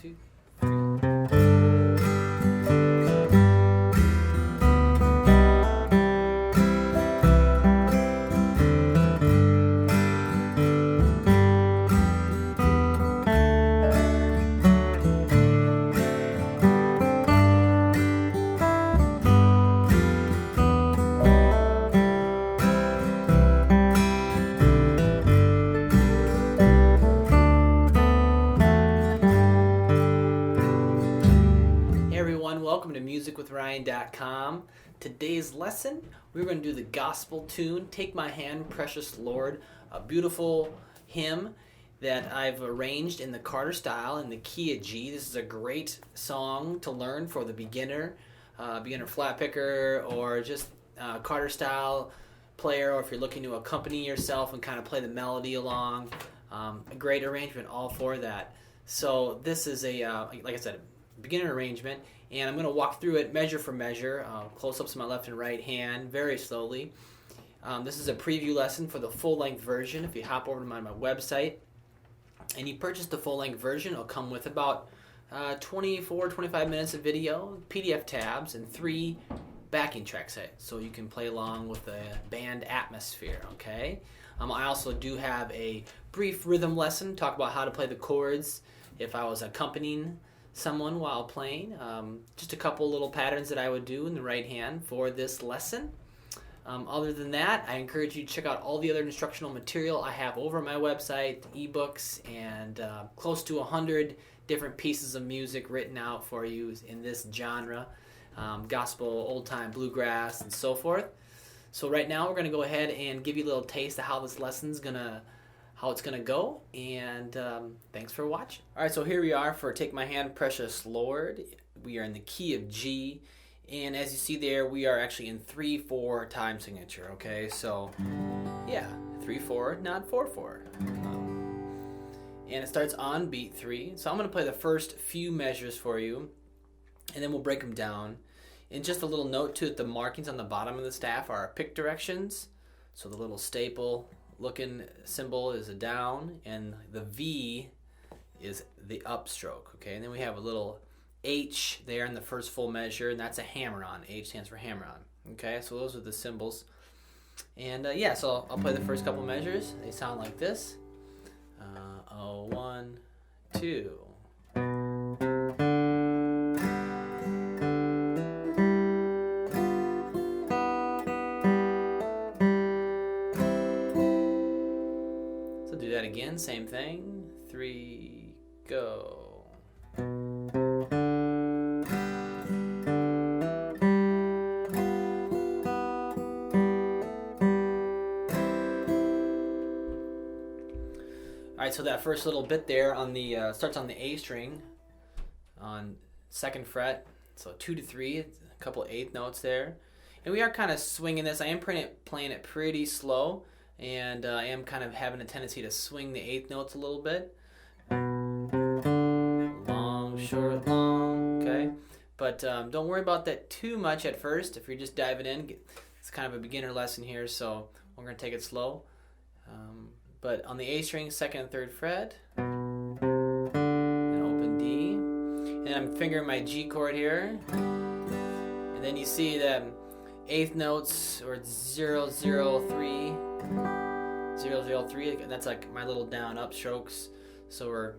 2. Welcome to musicwithryan.com. Today's lesson, we're going to do the gospel tune, Take My Hand, Precious Lord, a beautiful hymn that I've arranged in the Carter style in the key of G. This is a great song to learn for the beginner flat picker, or just Carter style player, or if you're looking to accompany yourself and kind of play the melody along. A great arrangement all for that. So this is like I said, beginner arrangement, and I'm going to walk through it measure for measure, close-ups of my left and right hand, very slowly. This is a preview lesson for the full-length version. If you hop over to my website and you purchase the full-length version, it'll come with about 24-25 minutes of video, PDF tabs, and 3 backing tracks, so you can play along with the band atmosphere, okay? I also do have a brief rhythm lesson, talk about how to play the chords if I was accompanying someone while playing. Just a couple little patterns that I would do in the right hand for this lesson. Other than that, I encourage you to check out all the other instructional material I have over my website, ebooks, and close to 100 different pieces of music written out for you in this genre, gospel, old-time bluegrass, and so forth. So right now we're going to go ahead and give you a little taste of how this lesson's how it's going to go, and thanks for watching. All right, so here we are for Take My Hand, Precious Lord. We are in the key of G, and as you see there, we are actually in 3/4 time signature, okay? So, yeah, 3/4, not 4/4. And it starts on beat 3. So I'm going to play the first few measures for you, and then we'll break them down. And just a little note to it, the markings on the bottom of the staff are pick directions. So the little staple looking symbol is a down, and the V is the upstroke, okay? And then we have a little H there in the first full measure, and that's a hammer-on. H stands for hammer-on, okay? So those are the symbols. And yeah, so I'll play the first couple measures. They sound like this. 1, 2. Do that again, same thing. 3, go. Alright, so that first little bit there on the starts on the A string on 2nd fret, so 2 to 3, a couple 8th notes there. And we are kind of swinging this. I am playing it pretty slow, and I am kind of having a tendency to swing the 8th notes a little bit. Long, short, long, okay? But don't worry about that too much at first if you're just diving in. It's kind of a beginner lesson here, so we're going to take it slow. But on the A string, 2nd and 3rd fret, an open D, and I'm fingering my G chord here. And then you see the 8th notes, or 0, 0, 3. 0, 0, 3, that's like my little down up strokes. So we're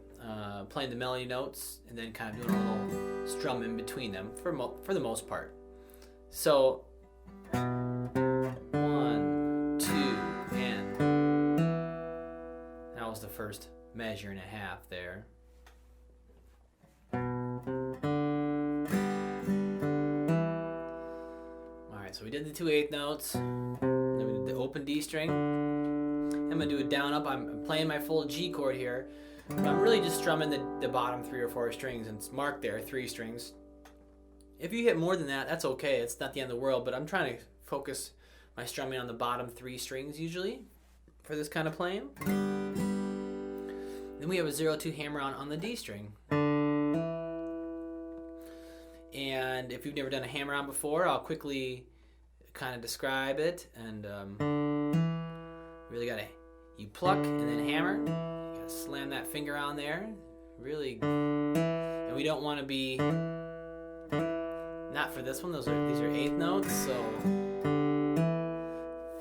playing the melody notes and then kind of doing a little strum in between them for the most part. So 1, 2, and that was the first measure and a half there. Alright, so we did the 2 8th notes. Then we did the open D string. I'm going to do a down up. I'm playing my full G chord here. But I'm really just strumming the bottom 3 or 4 strings, and it's marked there, 3 strings. If you hit more than that, that's okay. It's not the end of the world, but I'm trying to focus my strumming on the bottom 3 strings usually for this kind of playing. Then we have a 0-2 hammer-on on the D string. And if you've never done a hammer-on before, I'll quickly kind of describe it. And really you pluck and then hammer. You gotta slam that finger on there. Really we don't want to be, not for this one, these are eighth notes, so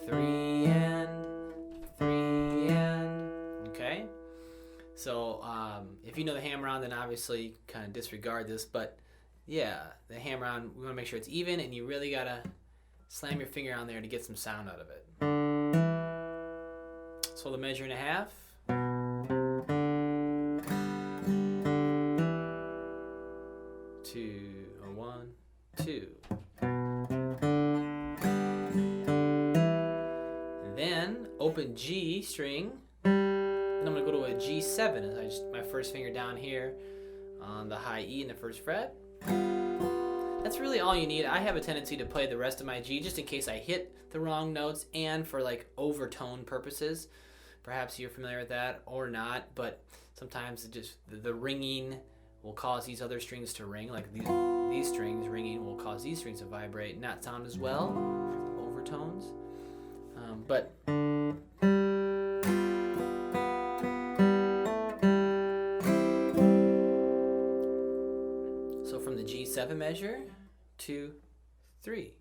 3 and, okay? So if you know the hammer-on, then obviously kind of disregard this, but yeah, the hammer-on, we want to make sure it's even, and you really got to slam your finger on there to get some sound out of it. So the measure and a half. 2, 1, 2. And then open G string. And I'm going to go to a G7 as I just my first finger down here on the high E in the first fret. That's really all you need. I have a tendency to play the rest of my G just in case I hit the wrong notes and for like overtone purposes. Perhaps you're familiar with that or not, but sometimes it just the ringing will cause these other strings to ring, like these strings ringing will cause these strings to vibrate and not sound as well, overtones. But so from the G7 measure, 2, 3.